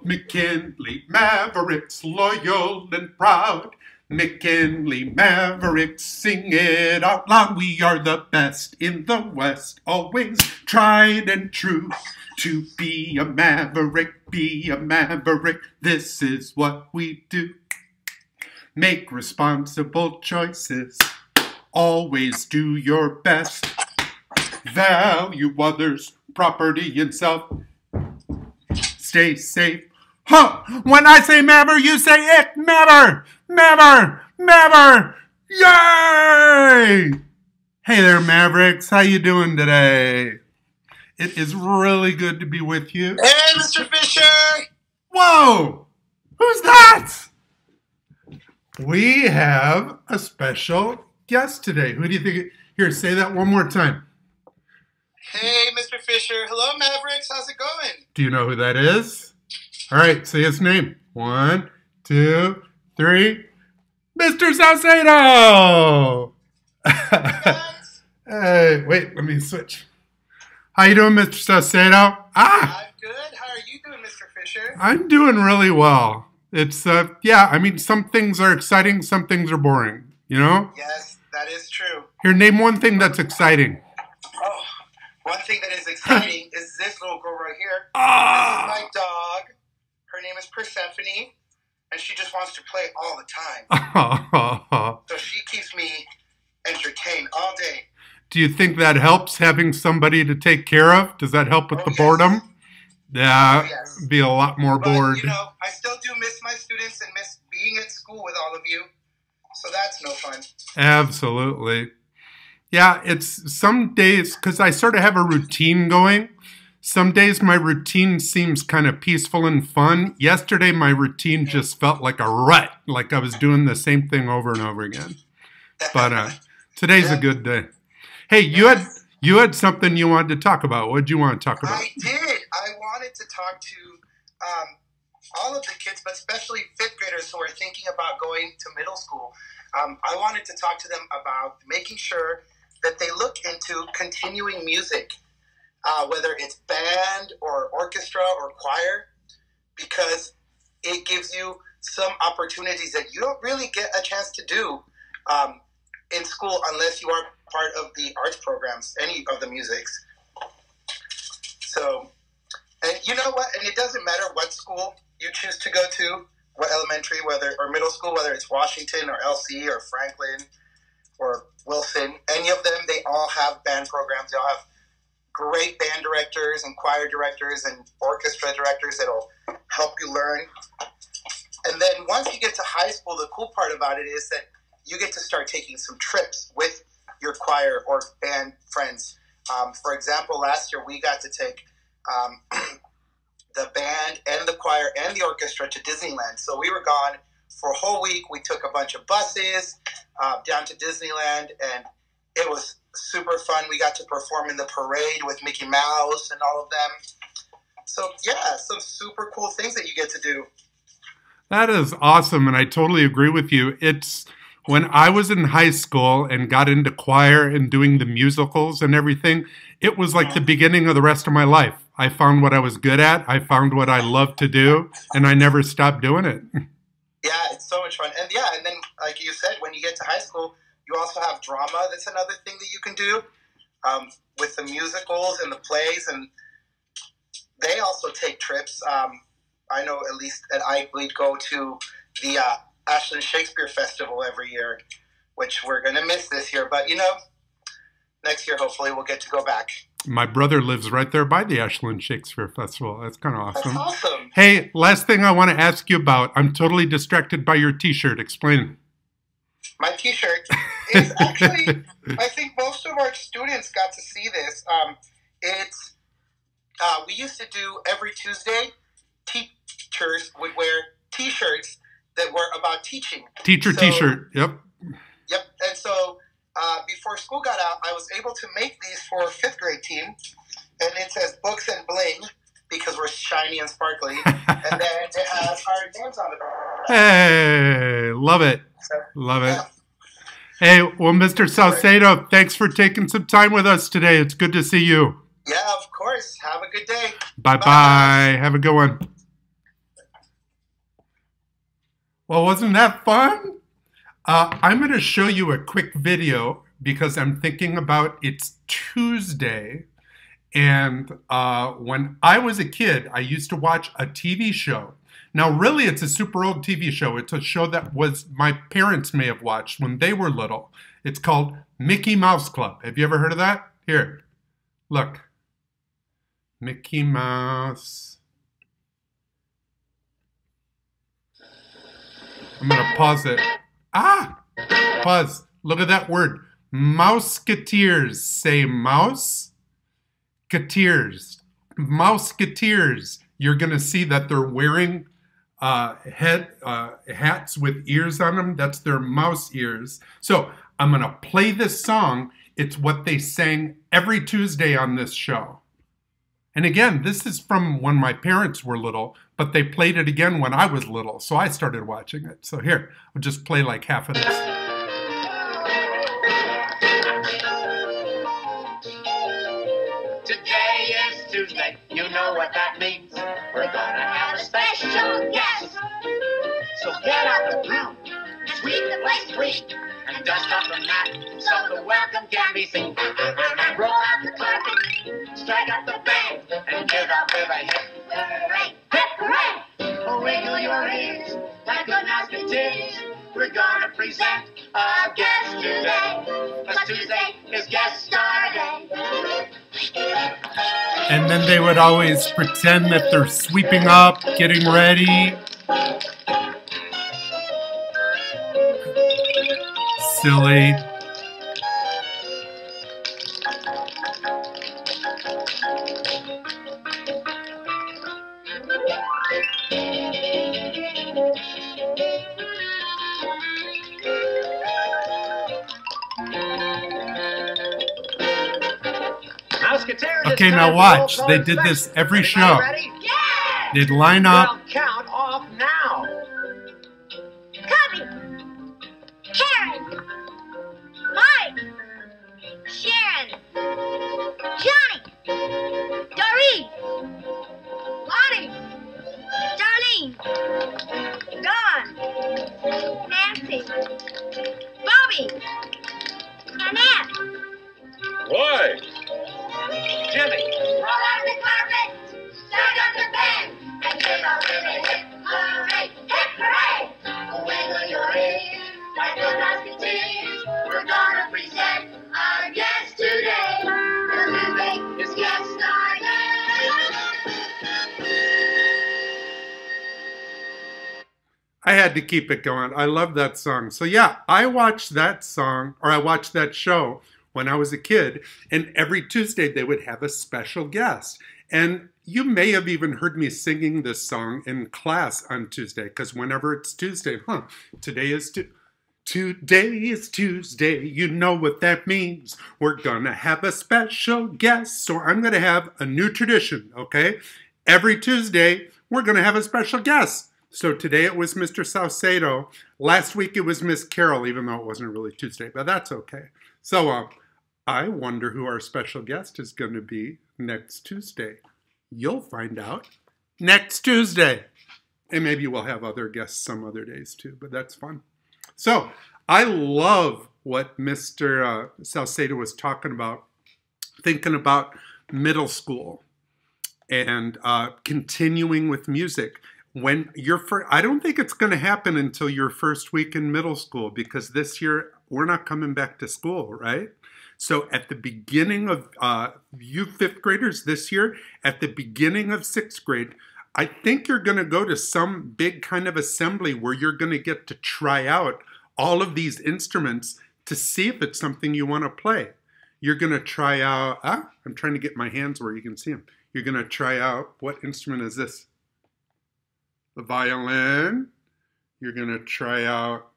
McKinley Mavericks, loyal and proud. McKinley Mavericks, sing it out loud. We are the best in the West, always tried and true. To be a maverick, be a maverick, this is what we do. Make responsible choices, always do your best. Value others, property and self. Stay safe. Huh! When I say maver, you say it. Maver! Maver! Maver! Yay! Hey there, Mavericks. How you doing today? It is really good to be with you. Hey, Mr. Fisher! Whoa! Who's that? We have a special guest today. Who do you think? Here, say that one more time. Hey, Mr. Fisher. Hello, Mavericks. How's it going? Do you know who that is? All right, say his name. 1, 2, 3. Mr. Salcedo! Hey, wait, let me switch. How you doing, Mr. Salcedo? I'm good. How are you doing, Mr. Fisher? I'm doing really well. It's, yeah, I mean, some things are exciting, some things are boring, you know? Yes, that is true. Here, name one thing that's exciting. Oh, one thing that is exciting is this little girl right here. This is my dog. Her name is Persephone, and she just wants to play all the time. So she keeps me entertained all day. Do you think that helps, having somebody to take care of? Does that help with the boredom? Yeah, be a lot more bored. You know, I still do miss my students and miss being at school with all of you. So that's no fun. Absolutely. Yeah, it's some days, because I sort of have a routine going. Some days my routine seems kind of peaceful and fun. Yesterday my routine just felt like a rut, like I was doing the same thing over and over again. But today's a good day. Hey, you had something you wanted to talk about. What did you want to talk about? I did. I wanted to talk to all of the kids, but especially fifth graders who are thinking about going to middle school. I wanted to talk to them about making sure that they look into continuing music, whether it's band or orchestra or choir, because it gives you some opportunities that you don't really get a chance to do in school unless you are part of the arts programs, any of the musics. So, and you know what? And it doesn't matter what school you choose to go to, what elementary, or middle school, whether it's Washington or LC or Franklin or Wilson, any of them, they all have band programs. They all have great band directors and choir directors and orchestra directors that'll help you learn. And then once you get to high school, the cool part about it is that you get to start taking some trips with your choir or band friends. For example, last year we got to take the band and the choir and the orchestra to Disneyland. So we were gone for a whole week. We took a bunch of buses down to Disneyland, and it was super fun. We got to perform in the parade with Mickey Mouse and all of them. So yeah, some super cool things that you get to do. That is awesome, and I totally agree with you. It's when I was in high school and got into choir and doing the musicals and everything, it was like the beginning of the rest of my life. I found what I was good at, I found what I loved to do, and I never stopped doing it. Yeah, it's so much fun. And yeah, and then like you said, when you get to high school, you also have drama. That's another thing that you can do with the musicals and the plays, and they also take trips. I know at least at Ike go to the Ashland Shakespeare Festival every year, which we're going to miss this year. But, you know, next year, hopefully, we'll get to go back. My brother lives right there by the Ashland Shakespeare Festival. That's kind of awesome. That's awesome. Hey, last thing I want to ask you about. I'm totally distracted by your T-shirt. Explain. My T-shirt is actually, I think most of our students got to see this. We used to do every Tuesday, teachers would wear T-shirts that were about teaching. Teacher T-shirt, yep. Yep, and so before school got out, I was able to make these for a fifth grade team, and it says books and bling, because we're shiny and sparkly, and then it has our names on it. Hey, love it. Love it. Yeah. Hey, well, Mr. Salcedo, thanks for taking some time with us today. It's good to see you. Yeah, of course. course. Have a good day. Bye-bye. Have a good one. Well, wasn't that fun? I'm going to show you a quick video because I'm thinking about it's Tuesday. And when I was a kid, I used to watch a TV show. Now, really, it's a super old TV show. It's a show that was my parents may have watched when they were little. It's called Mickey Mouse Club. Have you ever heard of that? Here, look. Mickey Mouse. I'm going to pause it. Pause. Look at that word. Mouseketeers. Say mouse. Keteers. Mouseketeers. You're going to see that they're wearing hats with ears on them. That's their mouse ears. So I'm going to play this song. It's what they sang every Tuesday on this show. And again, this is from when my parents were little, but they played it again when I was little. So I started watching it. So here, I'll just play like half of this. Today is Tuesday, you know what that means. We're gonna have a special guest. So get out the broom, sweep the place clean, and dust off the mat so the welcome can be seen. Roll out the carpet, strike up the band, and give up with a hip hooray, hip hooray! Wiggle your ears like good musketeers. We're gonna present our guest today, 'cause Tuesday is guest star day. And then they would always pretend that they're sweeping up, getting ready. Silly. Okay, now watch. They did this every show. They'd line up. Count off now. Cubby, Karen, Mike, Sharon, Johnny, Doreen, Lonnie, Darlene, Dawn, Nancy, Bobby, Annette. Why? Jimmy. Roll out the carpet, start up the band, and give a really hip hooray, hip hooray! Wiggle your ears like the musketeers. We're gonna present our guest today. Tuesday is guest star day. I had to keep it going. I love that song. So yeah, I watched that song, or I watched that show when I was a kid, and every Tuesday they would have a special guest. And you may have even heard me singing this song in class on Tuesday, because whenever it's Tuesday, today is Tuesday, you know what that means. We're gonna have a special guest. So I'm gonna have a new tradition, okay? Every Tuesday, we're gonna have a special guest. So today it was Mr. Saucedo. Last week it was Miss Carol, even though it wasn't really Tuesday, but that's okay. So I wonder who our special guest is going to be next Tuesday. You'll find out next Tuesday. And maybe we'll have other guests some other days too, but that's fun. So I love what Mr. Saucedo was talking about, thinking about middle school and continuing with music. When you're I don't think it's going to happen until your first week in middle school, because this year we're not coming back to school, right? So at the beginning of you fifth graders this year, at the beginning of sixth grade, I think you're going to go to some big kind of assembly where you're going to get to try out all of these instruments to see if it's something you want to play. You're going to try out, I'm trying to get my hands where you can see them. You're going to try out, what instrument is this? The violin. You're going to try out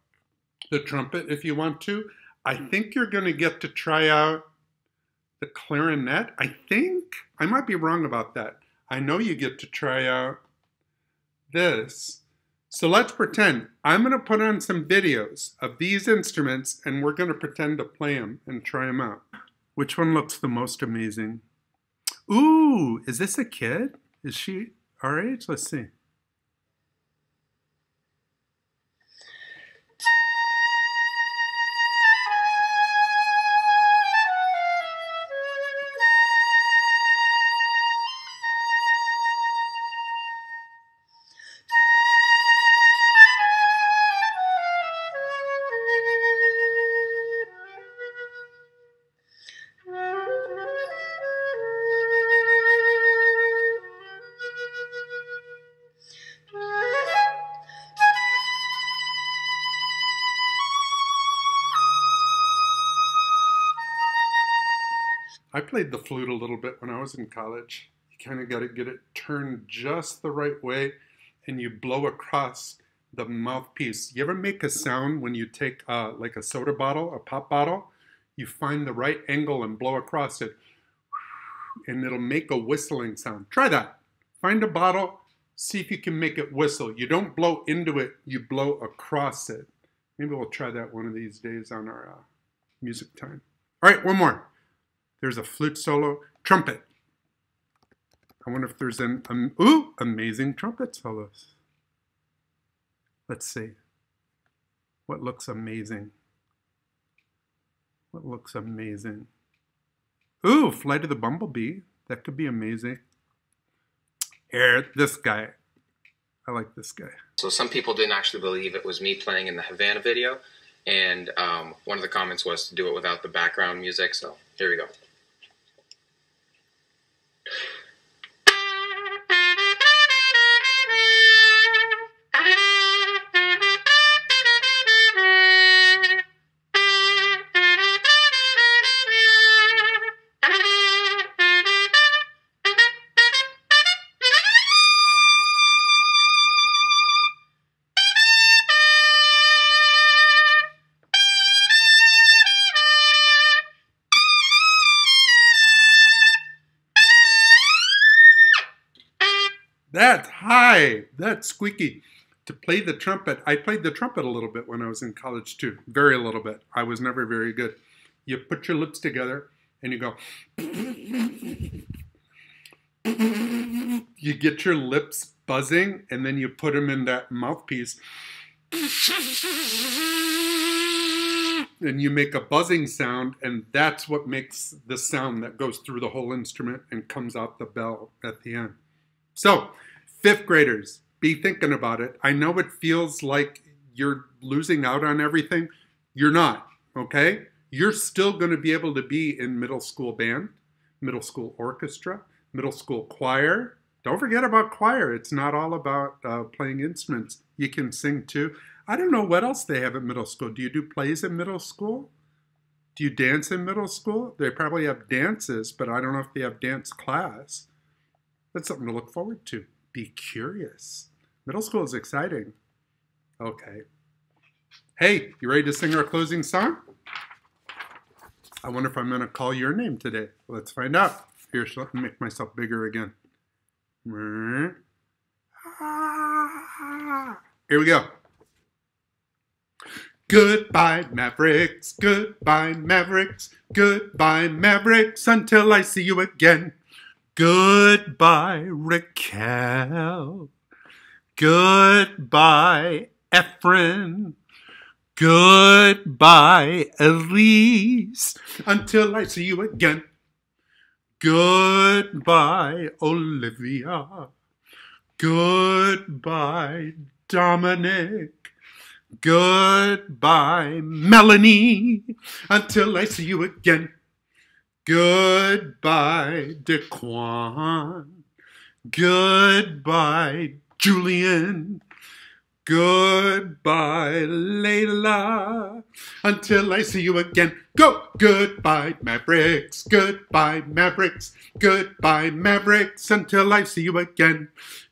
the trumpet if you want to. I think you're going to get to try out the clarinet. I think. I might be wrong about that. I know you get to try out this. So let's pretend. I'm going to put on some videos of these instruments, and we're going to pretend to play them and try them out. Which one looks the most amazing? Ooh, is this a kid? Is she our age? Let's see. I played the flute a little bit when I was in college. You kind of got to get it turned just the right way, and you blow across the mouthpiece. You ever make a sound when you take like a soda bottle, a pop bottle? You find the right angle and blow across it, and it'll make a whistling sound. Try that. Find a bottle, see if you can make it whistle. You don't blow into it, you blow across it. Maybe we'll try that one of these days on our music time. All right, one more. There's a flute solo, trumpet. I wonder if there's ooh, amazing trumpet solos. Let's see. What looks amazing? What looks amazing? Ooh, Flight of the Bumblebee. That could be amazing. Here, this guy. I like this guy. So some people didn't actually believe it was me playing in the Havana video. And one of the comments was to do it without the background music. So here we go. That's high. That's squeaky. To play the trumpet, I played the trumpet a little bit when I was in college too. Very little bit. I was never very good. You put your lips together and you go. You get your lips buzzing and then you put them in that mouthpiece. And you make a buzzing sound, and that's what makes the sound that goes through the whole instrument and comes out the bell at the end. So, 5th graders, be thinking about it. I know it feels like you're losing out on everything. You're not, okay? You're still going to be able to be in middle school band, middle school orchestra, middle school choir. Don't forget about choir. It's not all about playing instruments. You can sing too. I don't know what else they have at middle school. Do you do plays in middle school? Do you dance in middle school? They probably have dances, but I don't know if they have dance class. That's something to look forward to. Be curious. Middle school is exciting. Okay. Hey, you ready to sing our closing song? I wonder if I'm going to call your name today. Let's find out. Here, so let me make myself bigger again. Here we go. Goodbye, Mavericks. Goodbye, Mavericks. Goodbye, Mavericks. Until I see you again. Goodbye, Raquel. Goodbye, Efren. Goodbye, Elise. Until I see you again. Goodbye, Olivia. Goodbye, Dominic. Goodbye, Melanie. Until I see you again. Goodbye, Daquan. Goodbye, Julian. Goodbye, Layla. Until I see you again. Go! Goodbye, Mavericks. Goodbye, Mavericks. Goodbye, Mavericks. Until I see you again.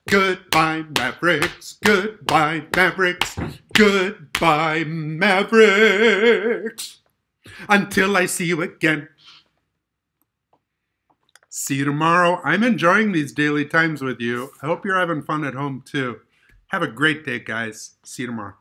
Goodbye, Mavericks. Goodbye, Mavericks. Goodbye, Mavericks. Until I see you again. See you tomorrow. I'm enjoying these daily times with you. I hope you're having fun at home too. Have a great day, guys. See you tomorrow.